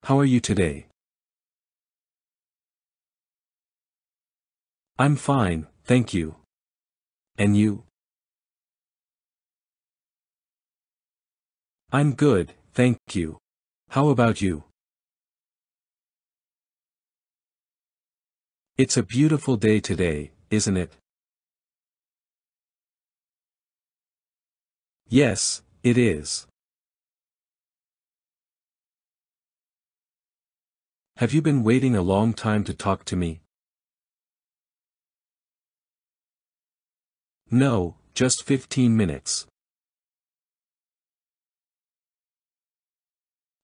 How are you today? I'm fine, thank you. And you? I'm good, thank you. How about you? It's a beautiful day today, isn't it? Yes, it is. Have you been waiting a long time to talk to me? No, just 15 minutes.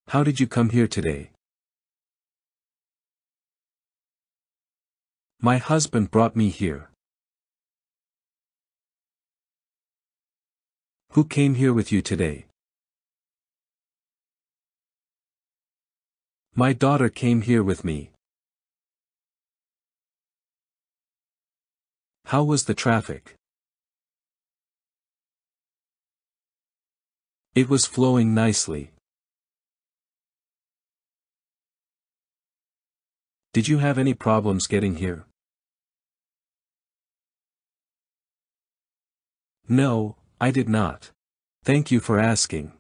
How did you come here today? My husband brought me here. Who came here with you today? My daughter came here with me. How was the traffic? It was flowing nicely. Did you have any problems getting here? No, I did not. Thank you for asking.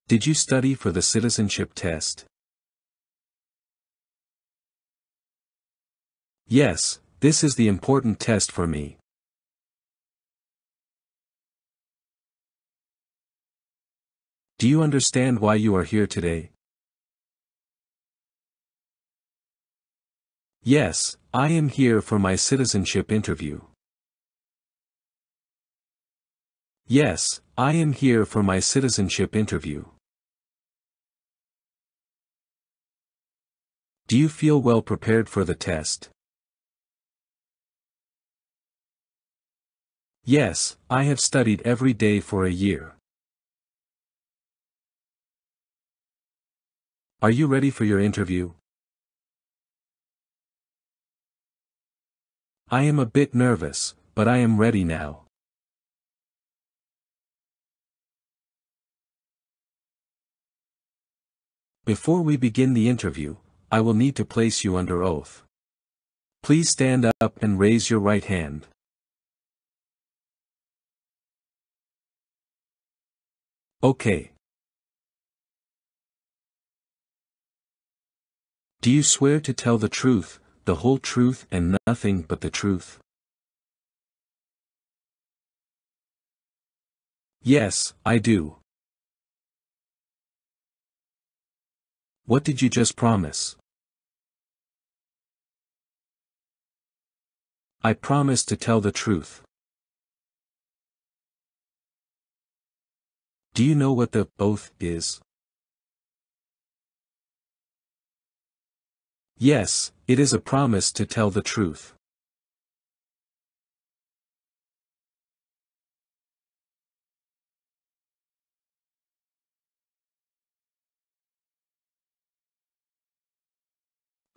Did you study for the citizenship test? Yes, this is the important test for me. Do you understand why you are here today? Yes, I am here for my citizenship interview. Yes, I am here for my citizenship interview. Do you feel well prepared for the test? Yes, I have studied every day for a year. Are you ready for your interview? I am a bit nervous, but I am ready now. Before we begin the interview, I will need to place you under oath. Please stand up and raise your right hand. Okay. Do you swear to tell the truth, the whole truth and nothing but the truth? Yes, I do. What did you just promise? I promise to tell the truth. Do you know what the oath is? Yes, it is a promise to tell the truth.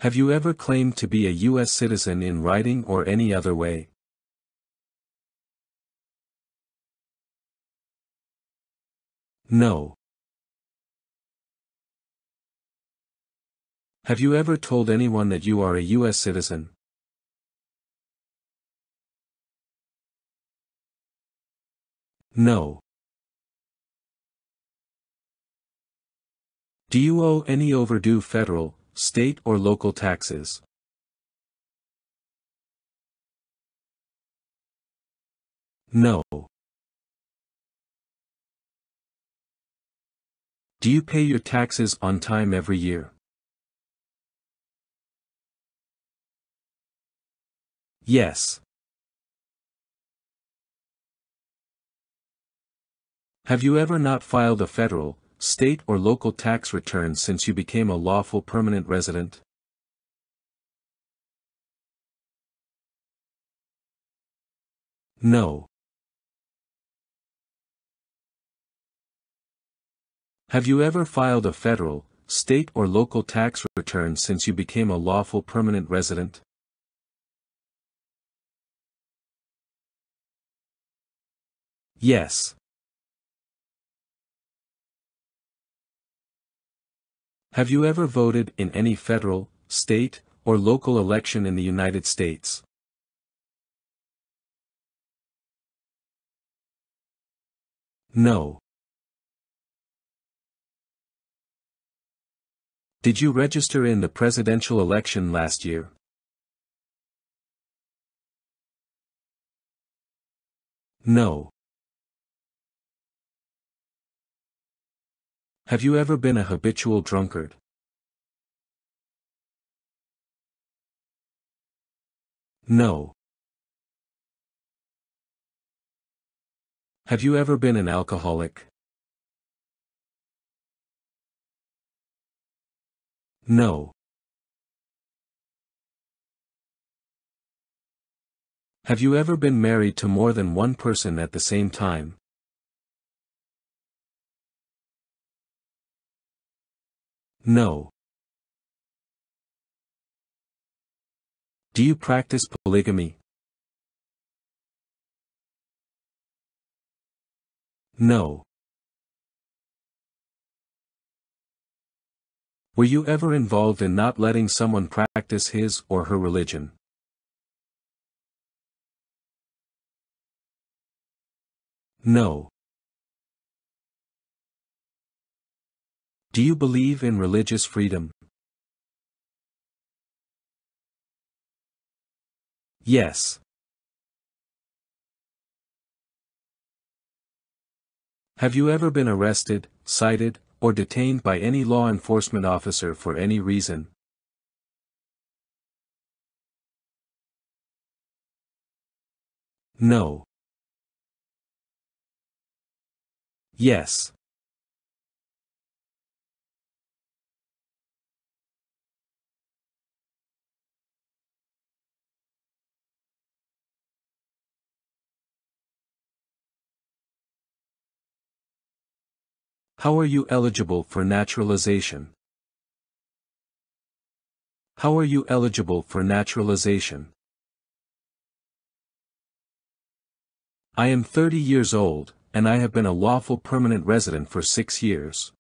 Have you ever claimed to be a U.S. citizen in writing or any other way? No. Have you ever told anyone that you are a U.S. citizen? No. Do you owe any overdue federal, state or local taxes? No. Do you pay your taxes on time every year? Yes. Have you ever not filed a federal, state or local tax return since you became a lawful permanent resident? No. Have you ever filed a federal, state or local tax return since you became a lawful permanent resident? Yes. Have you ever voted in any federal, state, or local election in the United States? No. Did you register in the presidential election last year? No. Have you ever been a habitual drunkard? No. Have you ever been an alcoholic? No. Have you ever been married to more than one person at the same time? No. Do you practice polygamy? No. Were you ever involved in not letting someone practice his or her religion? No. Do you believe in religious freedom? Yes. Have you ever been arrested, cited, or detained by any law enforcement officer for any reason? No. Yes. How are you eligible for naturalization? How are you eligible for naturalization? I am 30 years old, and I have been a lawful permanent resident for 6 years.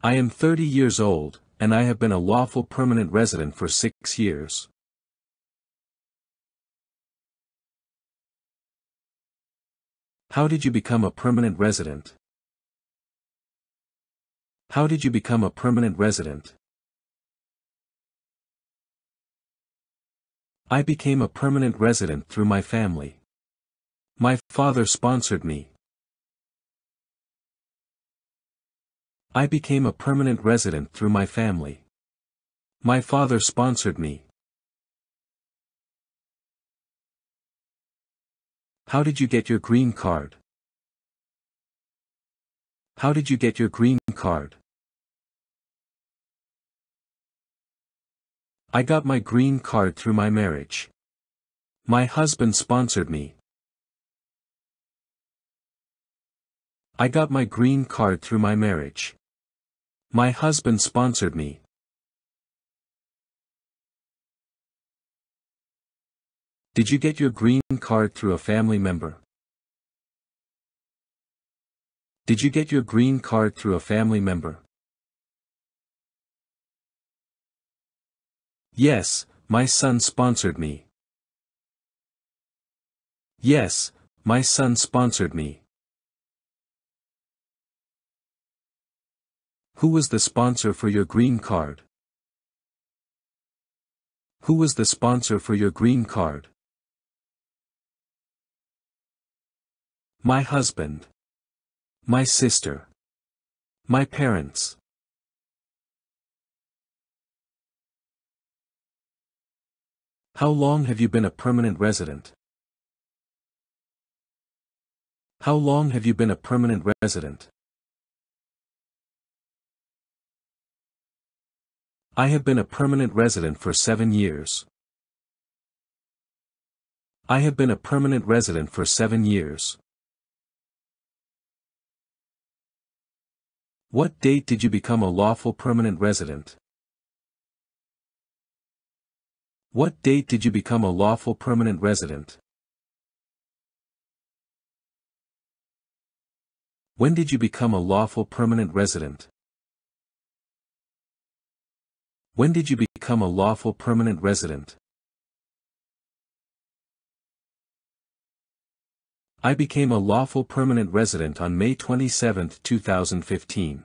I am 30 years old, and I have been a lawful permanent resident for 6 years. How did you become a permanent resident? How did you become a permanent resident? I became a permanent resident through my family. My father sponsored me. I became a permanent resident through my family. My father sponsored me. How did you get your green card? How did you get your green card? I got my green card through my marriage. My husband sponsored me. I got my green card through my marriage. My husband sponsored me. Did you get your green card through a family member? Did you get your green card through a family member? Yes, my son sponsored me. Yes, my son sponsored me. Who was the sponsor for your green card? Who was the sponsor for your green card? My husband. My sister. My parents. How long have you been a permanent resident? How long have you been a permanent resident? I have been a permanent resident for 7 years. I have been a permanent resident for 7 years. What date did you become a lawful permanent resident? What date did you become a lawful permanent resident? When did you become a lawful permanent resident? When did you become a lawful permanent resident? I became a lawful permanent resident on May 27, 2015.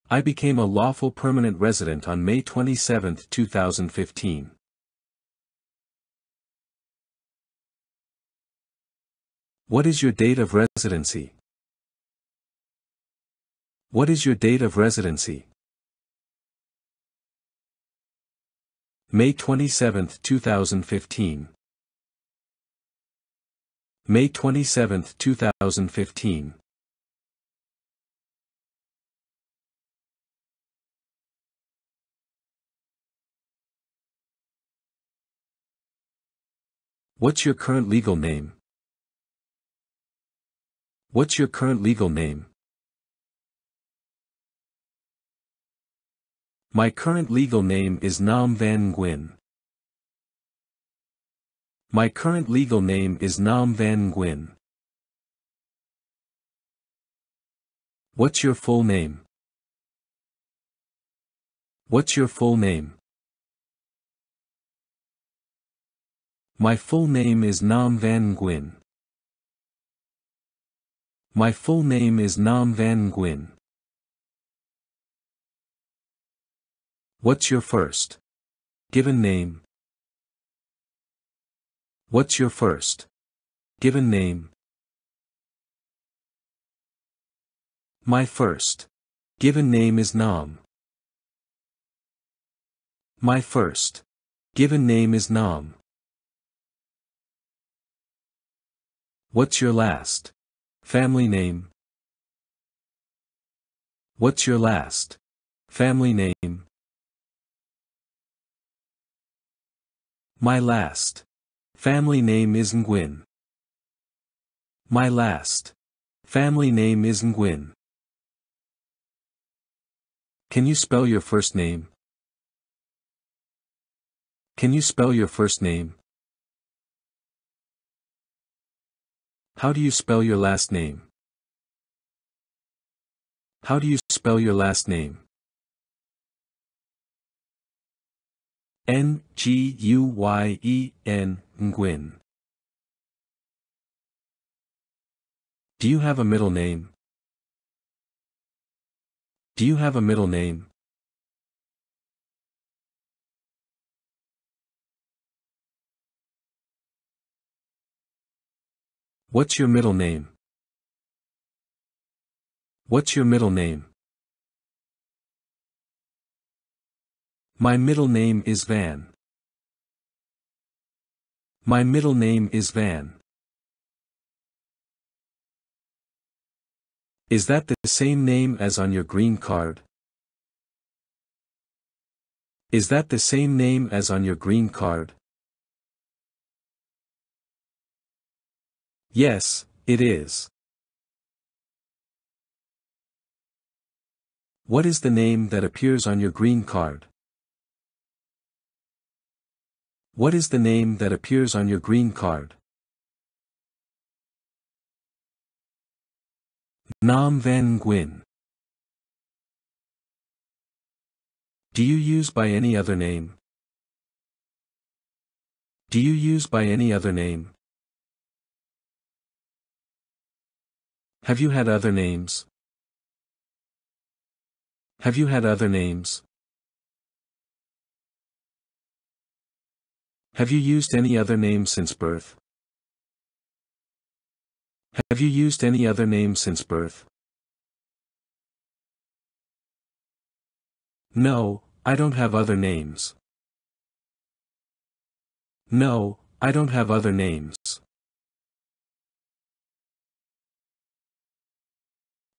I became a lawful permanent resident on May 27, 2015. What is your date of residency? What is your date of residency? May 27, 2015. May 27, 2015. What's your current legal name? What's your current legal name? My current legal name is Nam Van Nguyen. My current legal name is Nam Van Nguyen. What's your full name? What's your full name? My full name is Nam Van Nguyen. My full name is Nam Van Nguyen. What's your first given name? What's your first given name? My first given name is Nam. My first given name is Nam. What's your last family name? What's your last family name? My last family name is Nguyen. My last family name is Nguyen. Can you spell your first name? Can you spell your first name? How do you spell your last name? How do you spell your last name? Nguyen, Nguyen. Do you have a middle name? Do you have a middle name? What's your middle name? What's your middle name? My middle name is Van. My middle name is Van. Is that the same name as on your green card? Is that the same name as on your green card? Yes, it is. What is the name that appears on your green card? What is the name that appears on your green card? Nam Van Nguyen. Do you use by any other name? Do you use by any other name? Have you had other names? Have you had other names? Have you used any other name since birth? Have you used any other name since birth? No, I don't have other names. No, I don't have other names.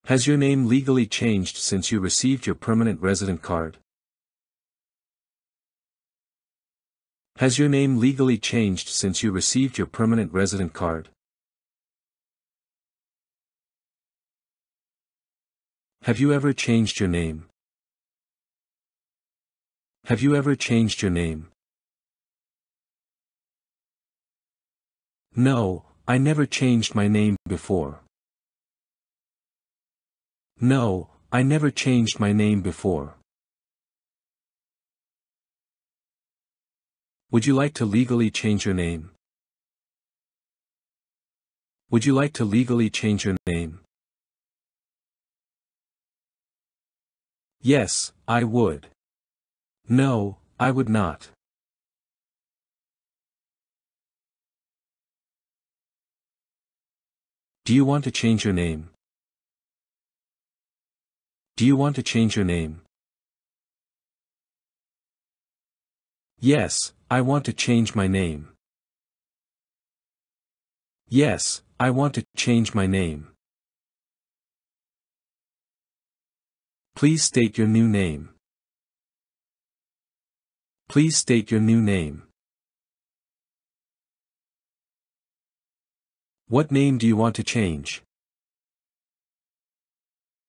Has your name legally changed since you received your permanent resident card? Has your name legally changed since you received your permanent resident card? Have you ever changed your name? Have you ever changed your name? No, I never changed my name before. No, I never changed my name before. Would you like to legally change your name? Would you like to legally change your name? Yes, I would. No, I would not. Do you want to change your name? Do you want to change your name? Yes, I want to change my name. Yes, I want to change my name. Please state your new name. Please state your new name. What name do you want to change?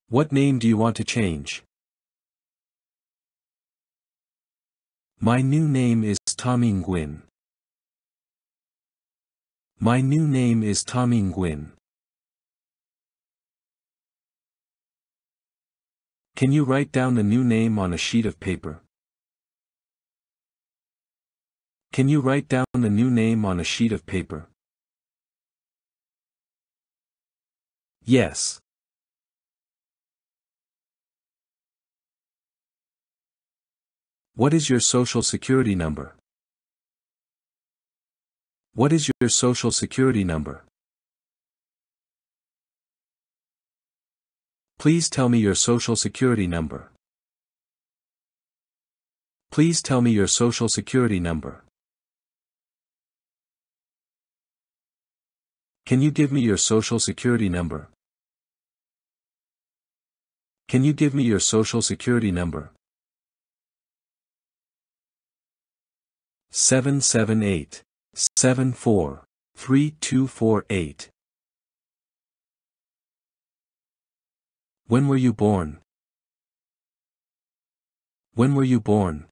What name do you want to change? My new name is THIwiąt. My new name is THIwiąt. Can you write down the new name on a sheet of paper? Can you write down the new name on a sheet of paper? Yes. What is your social security number? What is your social security number? Please tell me your social security number. Please tell me your social security number. Can you give me your social security number? Can you give me your social security number? 778-74-3248. When were you born? When were you born?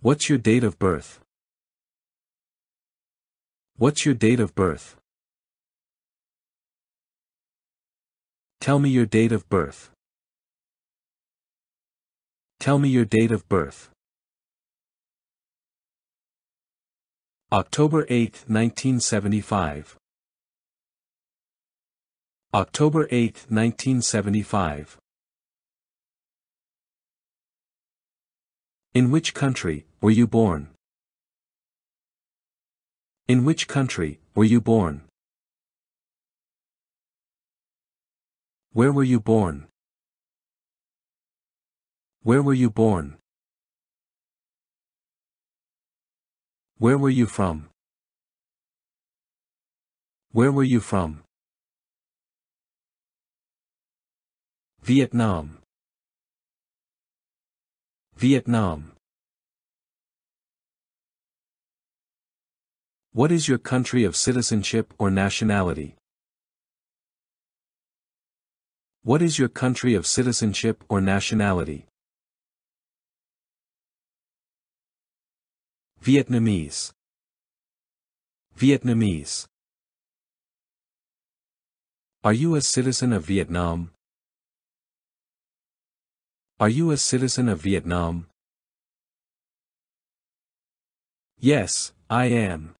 What's your date of birth? What's your date of birth? Tell me your date of birth. Tell me your date of birth. October 8, 1975. October 8, 1975. In which country were you born? In which country were you born? Where were you born? Where were you born? Where were you from? Where were you from? Vietnam. Vietnam. What is your country of citizenship or nationality? What is your country of citizenship or nationality? Vietnamese. Vietnamese. Are you a citizen of Vietnam? Are you a citizen of Vietnam? Yes, I am.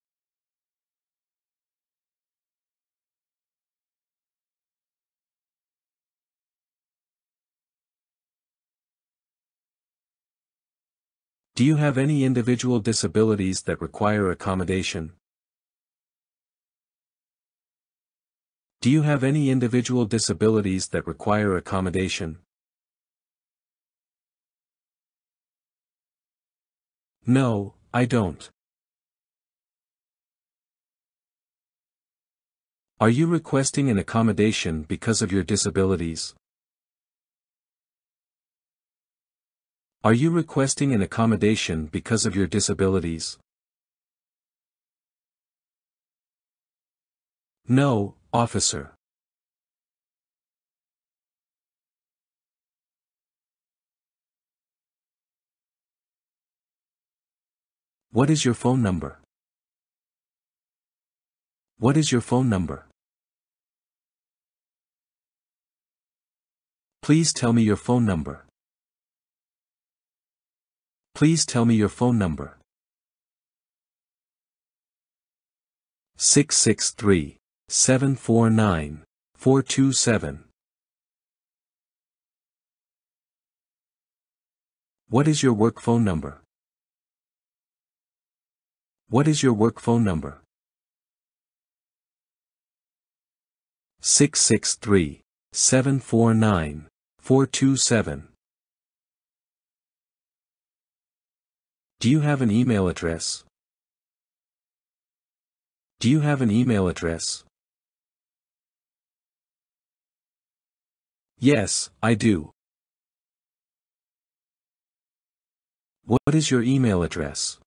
Do you have any individual disabilities that require accommodation? Do you have any individual disabilities that require accommodation? No, I don't. Are you requesting an accommodation because of your disabilities? Are you requesting an accommodation because of your disabilities? No, officer. What is your phone number? What is your phone number? Please tell me your phone number. Please tell me your phone number. 663-749-427. What is your work phone number? What is your work phone number? 663-749-427. Do you have an email address? Do you have an email address? Yes, I do. What is your email address?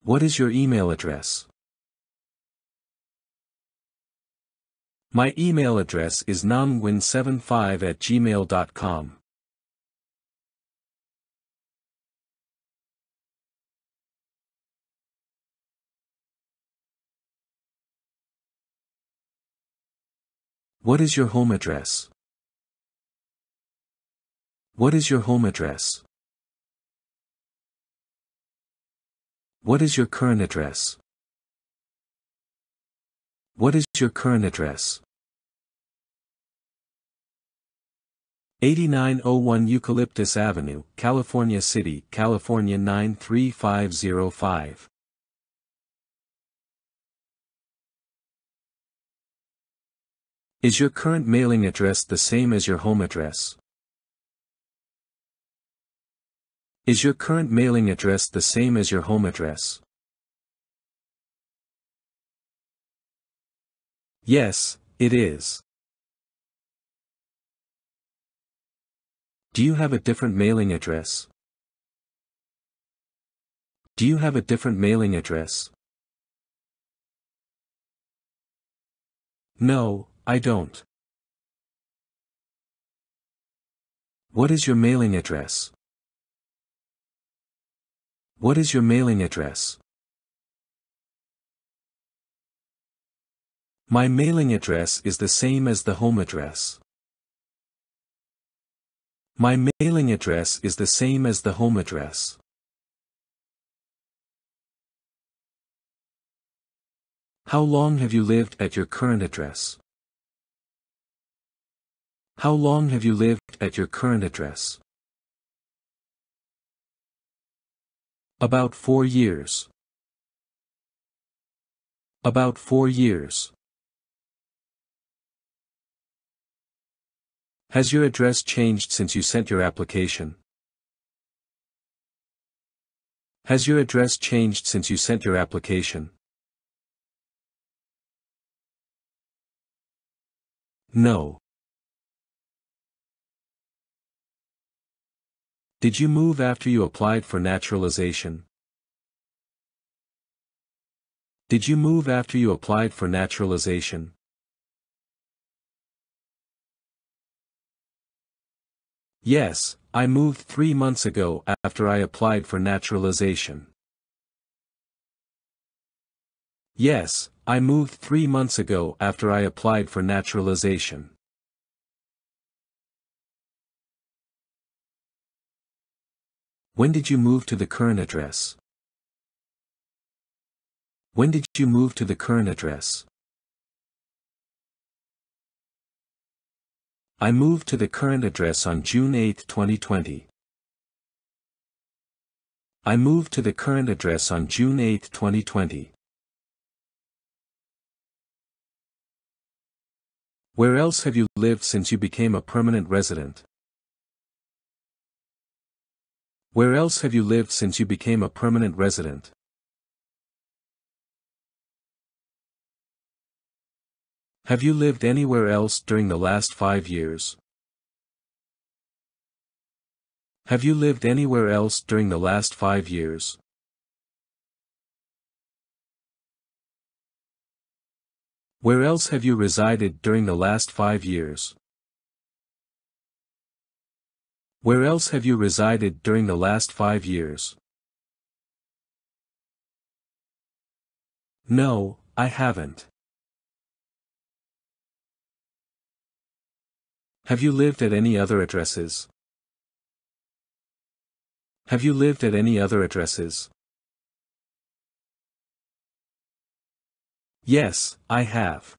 What is your email address? My email address is namwin75@gmail.com. What is your home address? What is your home address? What is your current address? What is your current address? 8901 Eucalyptus Avenue, California City, California 93505. Is your current mailing address the same as your home address? Is your current mailing address the same as your home address? Yes, it is. Do you have a different mailing address? Do you have a different mailing address? No, I don't. What is your mailing address? What is your mailing address? My mailing address is the same as the home address. My mailing address is the same as the home address. How long have you lived at your current address? How long have you lived at your current address? About 4 years. About 4 years. Has your address changed since you sent your application? Has your address changed since you sent your application? No. Did you move after you applied for naturalization? Did you move after you applied for naturalization? Yes, I moved 3 months ago after I applied for naturalization. Yes, I moved 3 months ago after I applied for naturalization. When did you move to the current address? When did you move to the current address? I moved to the current address on June 8, 2020. I moved to the current address on June 8, 2020. Where else have you lived since you became a permanent resident? Where else have you lived since you became a permanent resident? Have you lived anywhere else during the last 5 years? Have you lived anywhere else during the last 5 years? Where else have you resided during the last 5 years? Where else have you resided during the last 5 years? No, I haven't. Have you lived at any other addresses? Have you lived at any other addresses? Yes, I have.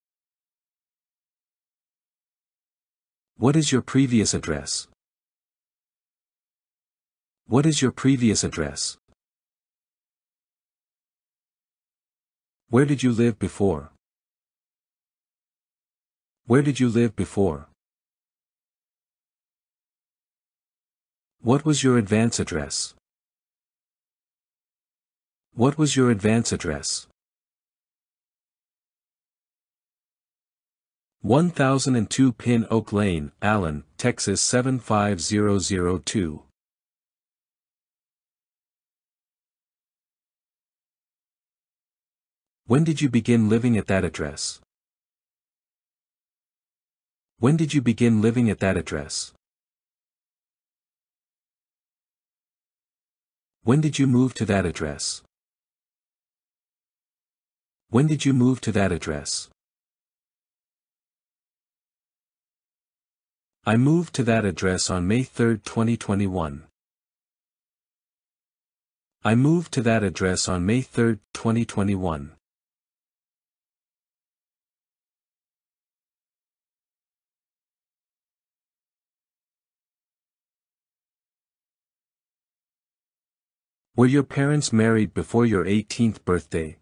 What is your previous address? What is your previous address? Where did you live before? Where did you live before? What was your advance address? What was your advance address? 1002 Pin Oak Lane, Allen, Texas 75002. When did you begin living at that address? When did you begin living at that address? When did you move to that address? When did you move to that address? I moved to that address on May 3, 2021. I moved to that address on May 3, 2021. Were your parents married before your 18th birthday?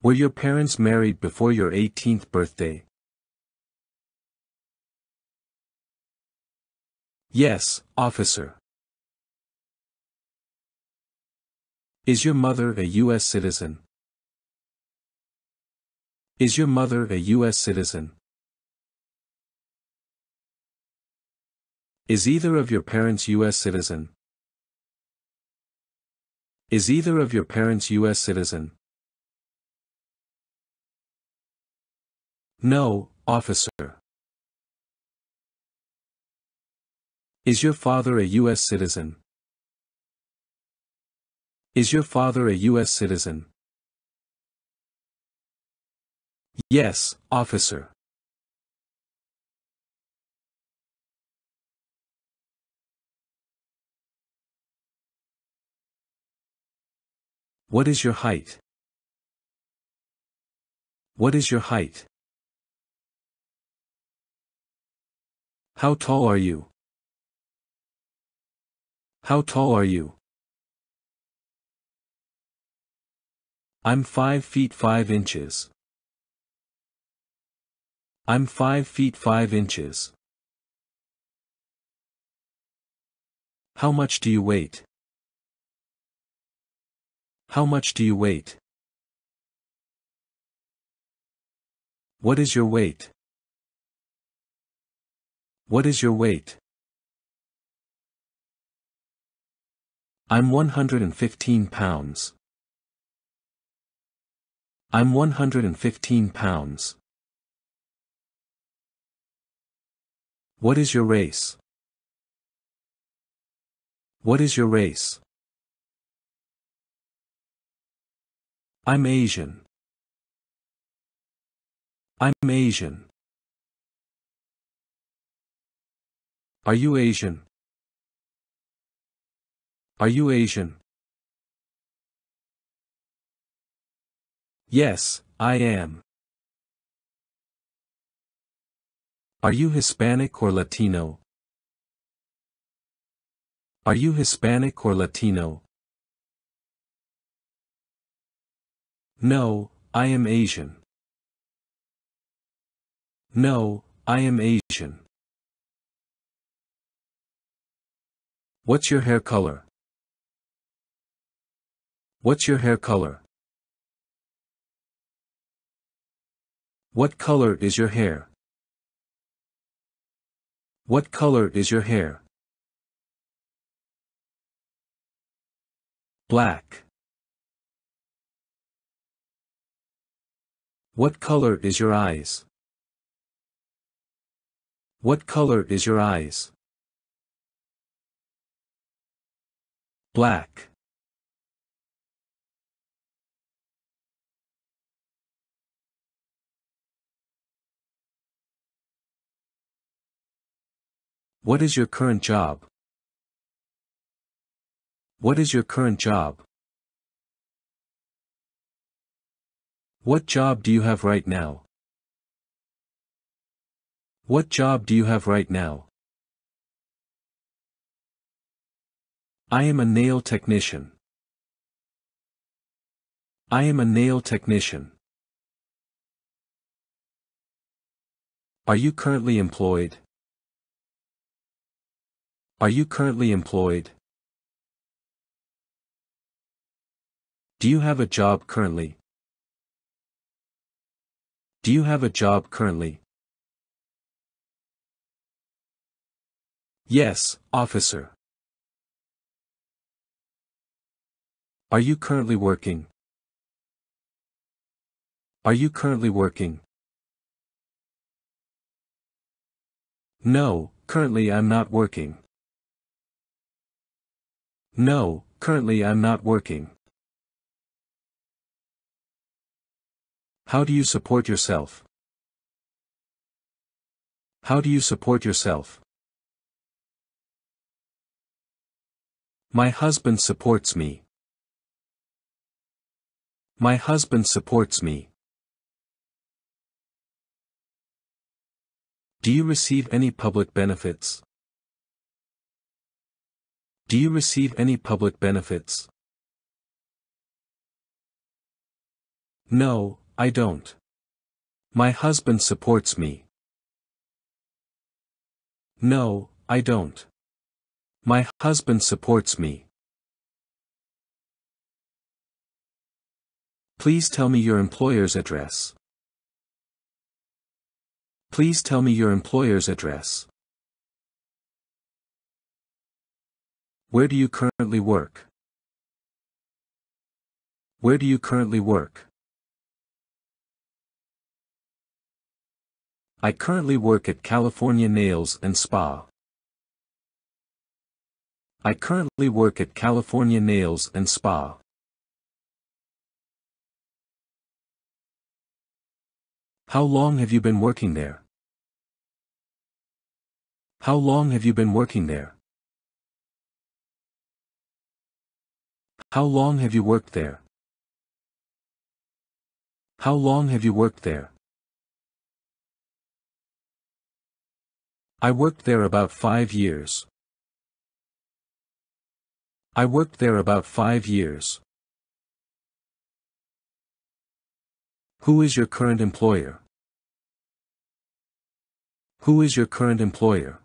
Were your parents married before your 18th birthday? Yes, officer. Is your mother a U.S. citizen? Is your mother a U.S. citizen? Is either of your parents U.S. citizen? Is either of your parents U.S. citizen? No, officer. Is your father a U.S. citizen? Is your father a U.S. citizen? Yes, officer. What is your height? What is your height? How tall are you? How tall are you? I'm 5 feet 5 inches. I'm 5 feet 5 inches. How much do you weigh? How much do you weigh? What is your weight? What is your weight? I'm 115 pounds. I'm 115 pounds. What is your race? What is your race? I'm Asian. I'm Asian. Are you Asian? Are you Asian? Yes, I am. Are you Hispanic or Latino? Are you Hispanic or Latino? No, I am Asian. No, I am Asian. What's your hair color? What's your hair color? What color is your hair? What color is your hair? Black. What color is your eyes? What color is your eyes? Black. What is your current job? What is your current job? What job do you have right now? What job do you have right now? I am a nail technician. I am a nail technician. Are you currently employed? Are you currently employed? Do you have a job currently? Do you have a job currently? Yes, officer. Are you currently working? Are you currently working? No, currently I'm not working. No, currently I'm not working. How do you support yourself? How do you support yourself? My husband supports me. My husband supports me. Do you receive any public benefits? Do you receive any public benefits? No, I don't. My husband supports me. No, I don't. My husband supports me. Please tell me your employer's address. Please tell me your employer's address. Where do you currently work? Where do you currently work? I currently work at California Nails and Spa. I currently work at California Nails and Spa. How long have you been working there? How long have you been working there? How long have you worked there? How long have you worked there? I worked there about 5 years. I worked there about 5 years. Who is your current employer? Who is your current employer?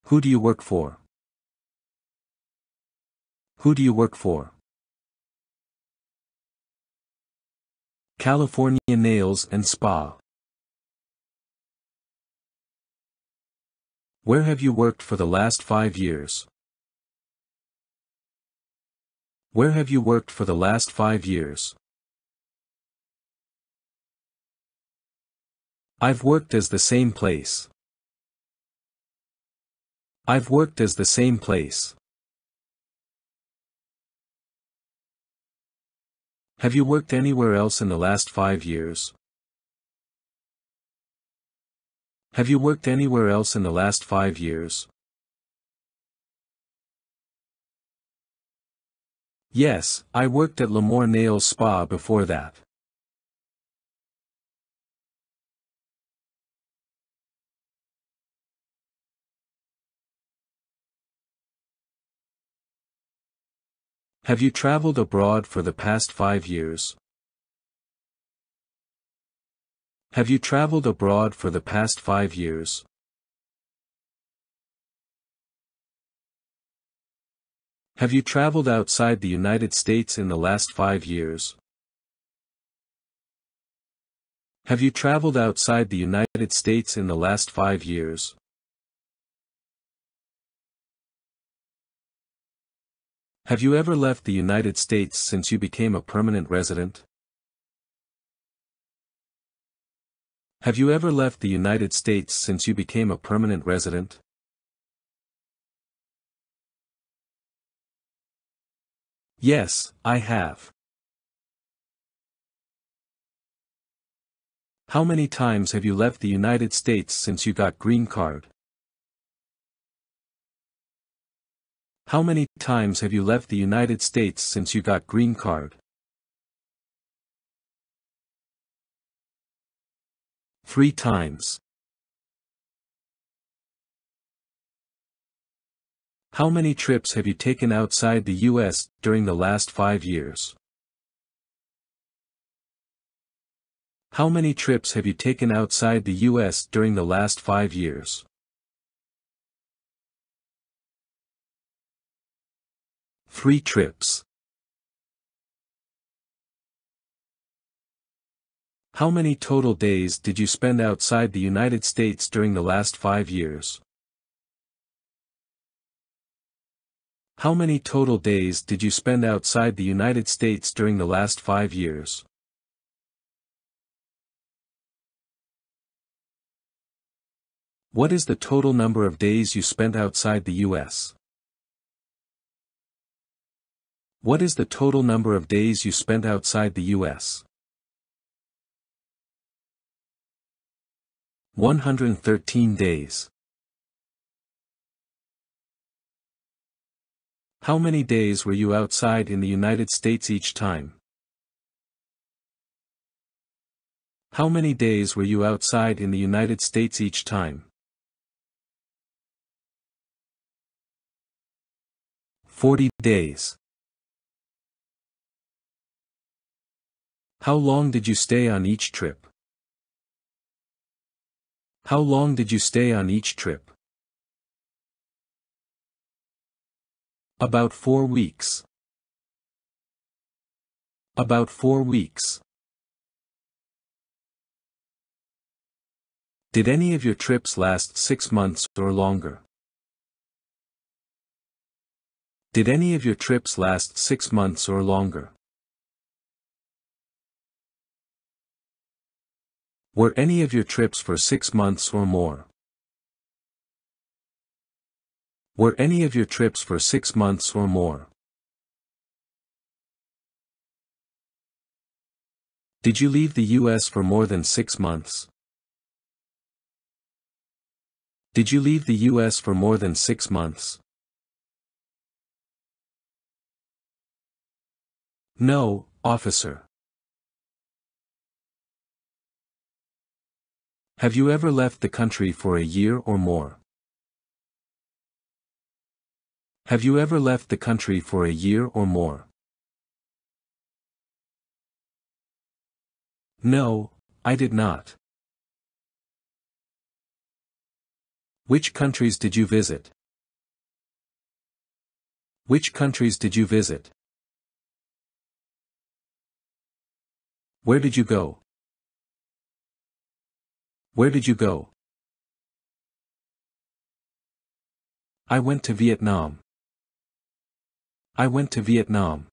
Who do you work for? Who do you work for? California Nails and Spa. Where have you worked for the last 5 years? Where have you worked for the last 5 years? I've worked as the same place. I've worked as the same place. Have you worked anywhere else in the last 5 years? Have you worked anywhere else in the last 5 years? Yes, I worked at Lemoore Nails Spa before that. Have you traveled abroad for the past 5 years? Have you traveled abroad for the past 5 years? Have you traveled outside the United States in the last 5 years? Have you traveled outside the United States in the last 5 years? Have you ever left the United States since you became a permanent resident? Have you ever left the United States since you became a permanent resident? Yes, I have. How many times have you left the United States since you got green card? How many times have you left the United States since you got green card? 3 times. How many trips have you taken outside the U.S. during the last 5 years? How many trips have you taken outside the U.S. during the last 5 years? 3 trips. How many total days did you spend outside the United States during the last 5 years? How many total days did you spend outside the United States during the last 5 years? What is the total number of days you spent outside the U.S.? What is the total number of days you spent outside the U.S.? 113 days. How many days were you outside in the United States each time? How many days were you outside in the United States each time? 40 days. How long did you stay on each trip? How long did you stay on each trip? About 4 weeks. About 4 weeks. Did any of your trips last 6 months or longer? Did any of your trips last 6 months or longer? Were any of your trips for 6 months or more? Were any of your trips for 6 months or more? Did you leave the U.S. for more than 6 months? Did you leave the U.S. for more than 6 months? No, officer. Have you ever left the country for a year or more? Have you ever left the country for a year or more? No, I did not. Which countries did you visit? Which countries did you visit? Where did you go? Where did you go? I went to Vietnam. I went to Vietnam.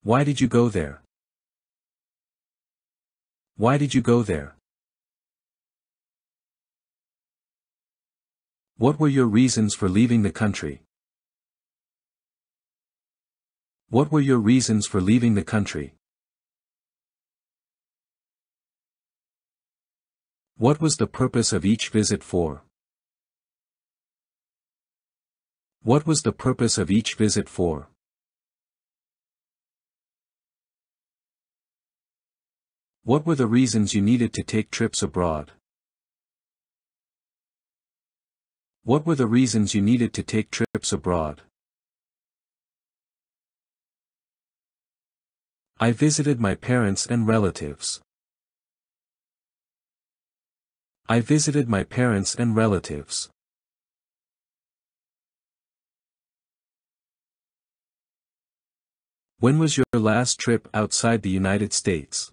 Why did you go there? Why did you go there? What were your reasons for leaving the country? What were your reasons for leaving the country? What was the purpose of each visit for? What was the purpose of each visit for? What were the reasons you needed to take trips abroad? What were the reasons you needed to take trips abroad? I visited my parents and relatives. I visited my parents and relatives. When was your last trip outside the United States?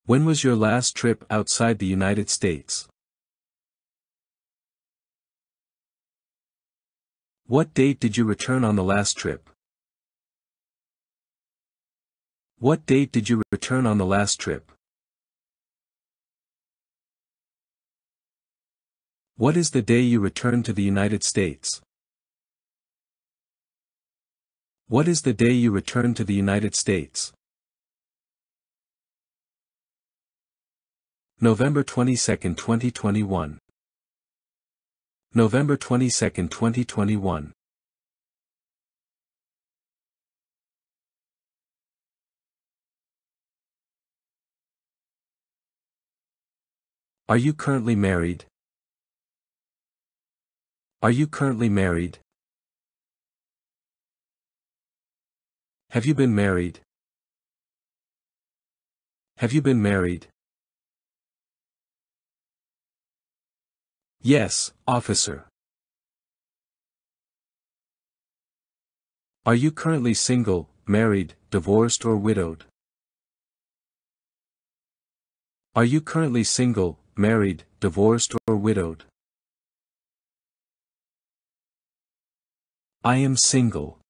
When was your last trip outside the United States? What date did you return on the last trip? What date did you return on the last trip? What is the day you returned to the United States? What is the day you returned to the United States? November 22, 2021. November 22, 2021. Are you currently married? Are you currently married? Have you been married? Have you been married? Yes, officer. Are you currently single, married, divorced or widowed? Are you currently single, married, divorced or widowed? I am single.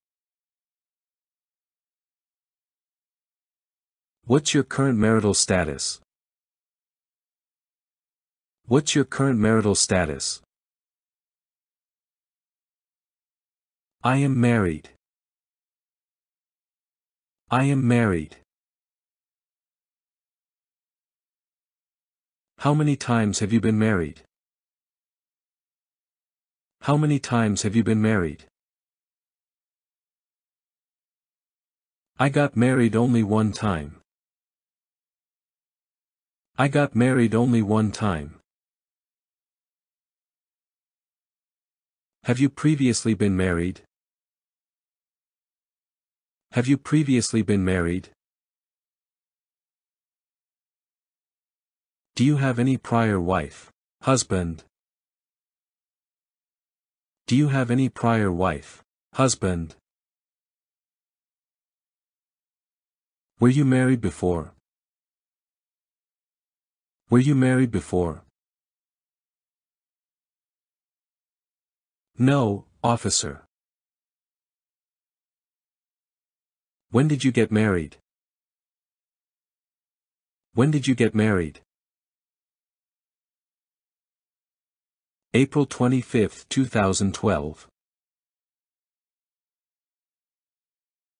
What's your current marital status? What's your current marital status? I am married. I am married. How many times have you been married? How many times have you been married? I got married only one time. I got married only one time. Have you previously been married? Have you previously been married? Do you have any prior wife, husband? Do you have any prior wife, husband? Were you married before? Were you married before? No, officer. When did you get married? When did you get married? April 25, 2012.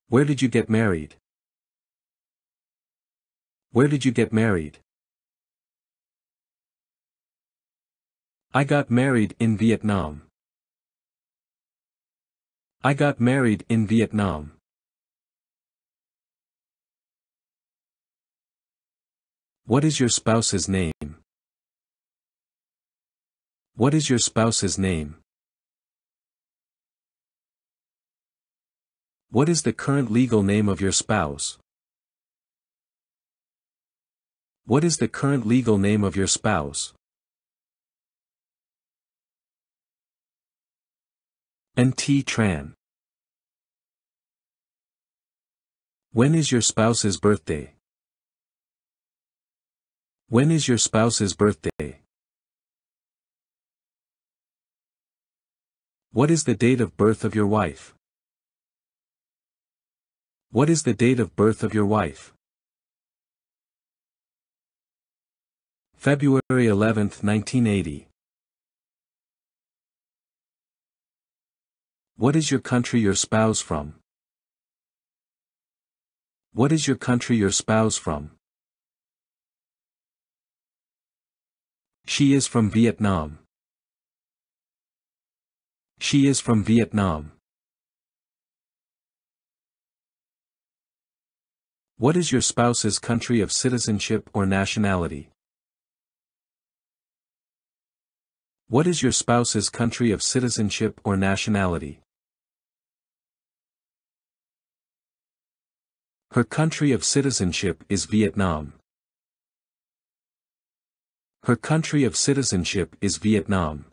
Where did you get married? Where did you get married? I got married in Vietnam. I got married in Vietnam. What is your spouse's name? What is your spouse's name? What is the current legal name of your spouse? What is the current legal name of your spouse? NT Tran. When is your spouse's birthday? When is your spouse's birthday? What is the date of birth of your wife? What is the date of birth of your wife? February 11, 1980. What is your country your spouse from? What is your country your spouse from? She is from Vietnam. She is from Vietnam. What is your spouse's country of citizenship or nationality? What is your spouse's country of citizenship or nationality? Her country of citizenship is Vietnam. Her country of citizenship is Vietnam.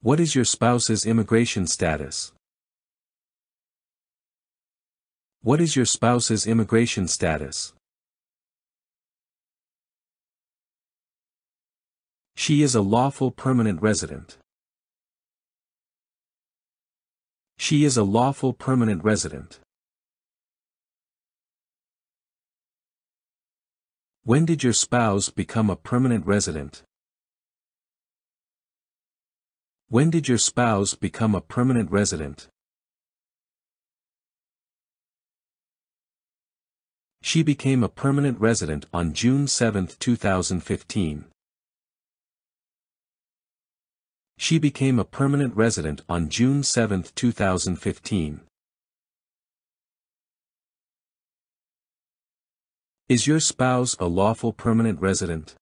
What is your spouse's immigration status? What is your spouse's immigration status? She is a lawful permanent resident. She is a lawful permanent resident. When did your spouse become a permanent resident? When did your spouse become a permanent resident? She became a permanent resident on June 7, 2015. She became a permanent resident on June 7, 2015. Is your spouse a lawful permanent resident?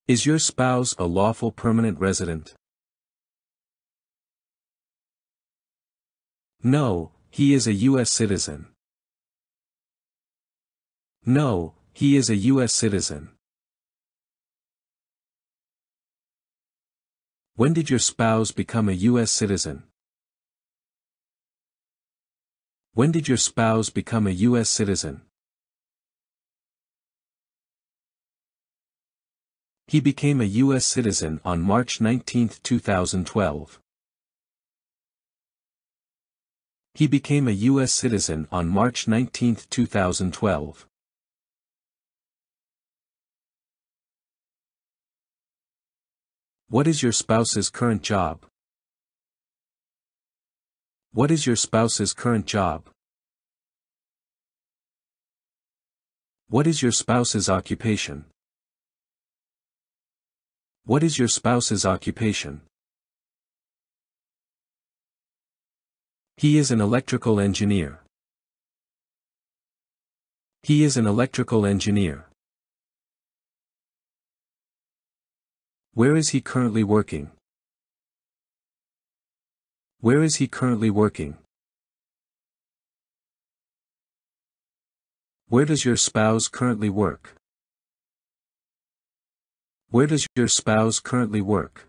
Is your spouse a lawful permanent resident? No, he is a U.S. citizen. No, he is a U.S. citizen. When did your spouse become a U.S. citizen? When did your spouse become a U.S. citizen? He became a U.S. citizen on March 19, 2012. He became a U.S. citizen on March 19, 2012. What is your spouse's current job? What is your spouse's current job? What is your spouse's occupation? What is your spouse's occupation? He is an electrical engineer. He is an electrical engineer. Where is he currently working? Where is he currently working? Where does your spouse currently work? Where does your spouse currently work?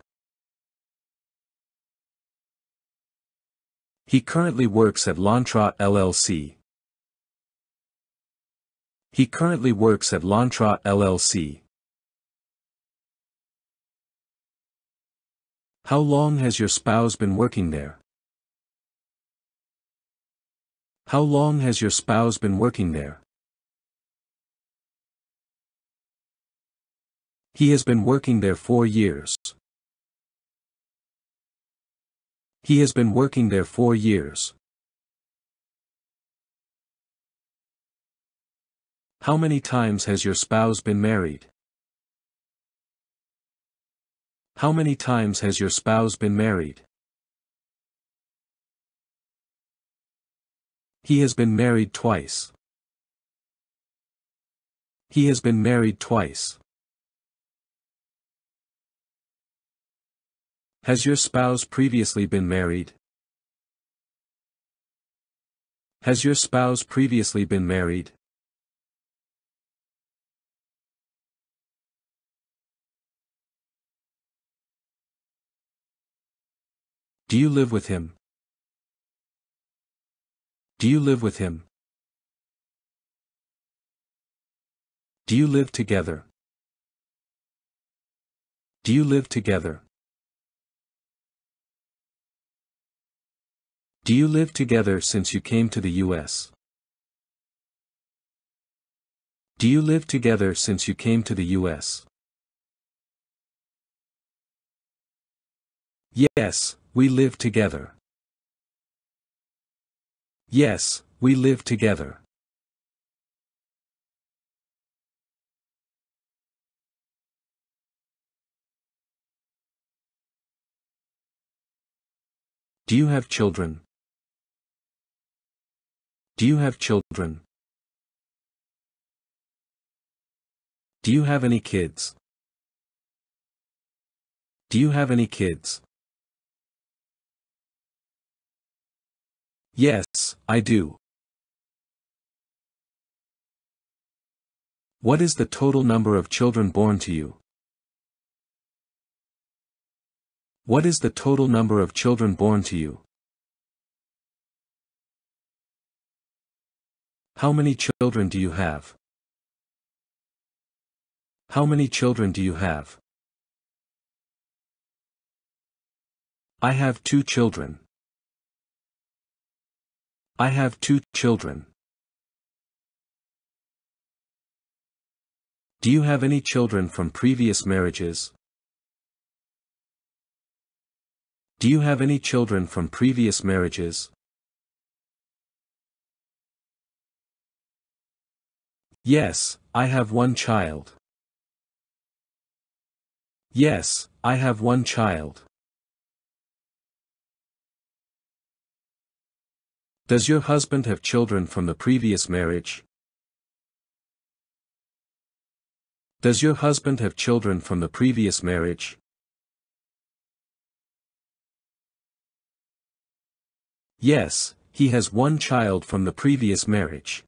He currently works at L'Entrée LLC. He currently works at L'Entrée LLC. How long has your spouse been working there? How long has your spouse been working there? He has been working there 4 years. He has been working there 4 years. How many times has your spouse been married? How many times has your spouse been married? He has been married twice. He has been married twice. Has your spouse previously been married? Has your spouse previously been married? Do you live with him? Do you live with him? Do you live together? Do you live together? Do you live together since you came to the U.S.? Do you live together since you came to the U.S.? Yes, we live together. Yes, we live together. Do you have children? Do you have children? Do you have any kids? Do you have any kids? Yes, I do. What is the total number of children born to you? What is the total number of children born to you? How many children do you have? How many children do you have? I have 2 children. I have 2 children. Do you have any children from previous marriages? Do you have any children from previous marriages? Yes, I have one child. Yes, I have one child. Does your husband have children from the previous marriage? Does your husband have children from the previous marriage? Yes, he has one child from the previous marriage.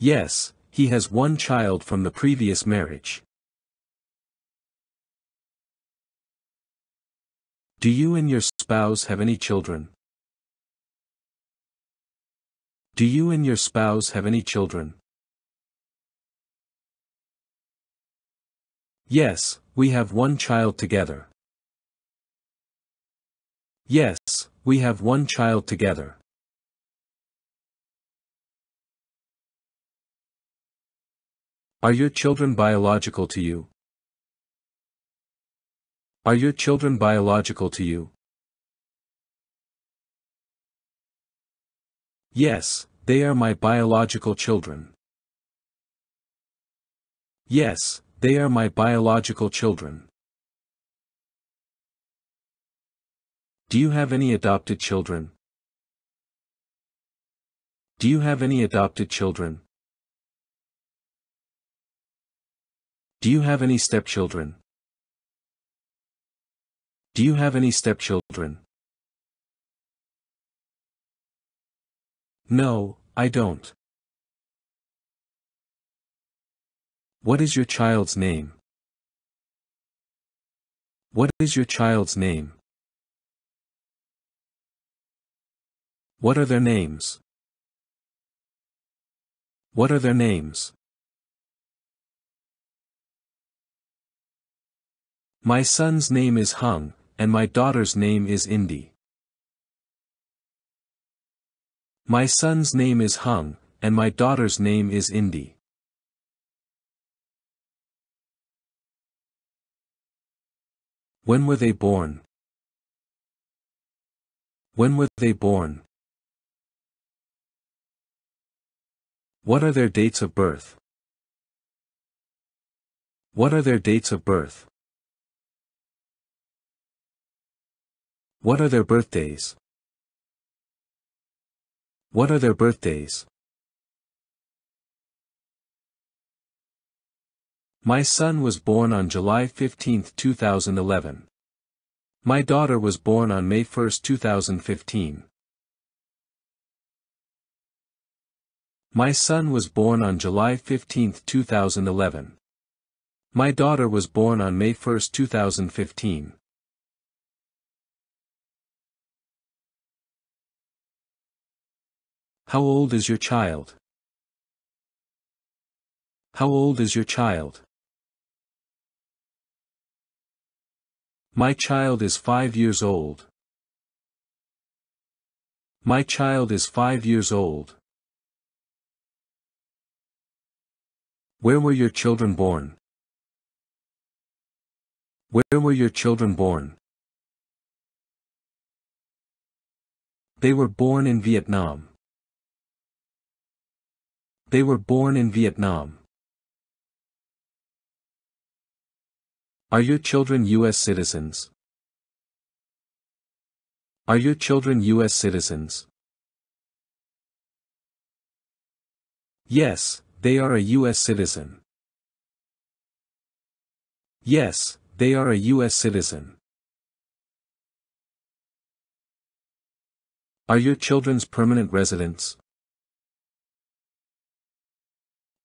Yes, he has one child from the previous marriage. Do you and your spouse have any children? Do you and your spouse have any children? Yes, we have one child together. Yes, we have one child together. Are your children biological to you? Are your children biological to you? Yes, they are my biological children. Yes, they are my biological children. Do you have any adopted children? Do you have any adopted children? Do you have any stepchildren? Do you have any stepchildren? No, I don't. What is your child's name? What is your child's name? What are their names? What are their names? My son's name is Hung, and my daughter's name is Indy. My son's name is Hung, and my daughter's name is Indy. When were they born? When were they born? What are their dates of birth? What are their dates of birth? What are their birthdays? What are their birthdays? My son was born on July 15, 2011. My daughter was born on May 1, 2015. My son was born on July 15, 2011. My daughter was born on May 1, 2015. How old is your child? How old is your child? My child is 5 years old. My child is 5 years old. Where were your children born? Where were your children born? They were born in Vietnam. They were born in Vietnam. Are your children U.S. citizens? Are your children U.S. citizens? Yes, they are a U.S. citizen. Yes, they are a U.S. citizen. Are your children's permanent residents?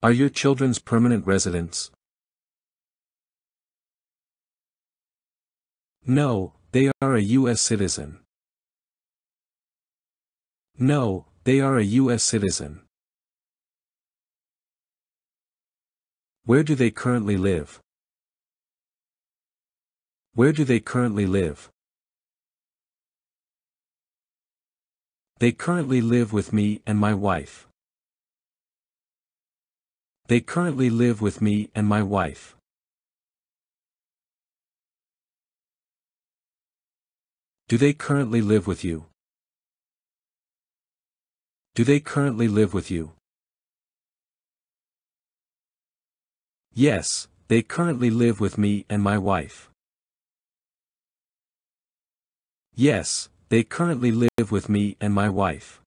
Are your children's permanent residents? No, they are a U.S. citizen. No, they are a U.S. citizen. Where do they currently live? Where do they currently live? They currently live with me and my wife. They currently live with me and my wife. Do they currently live with you? Do they currently live with you? Yes, they currently live with me and my wife. Yes, they currently live with me and my wife.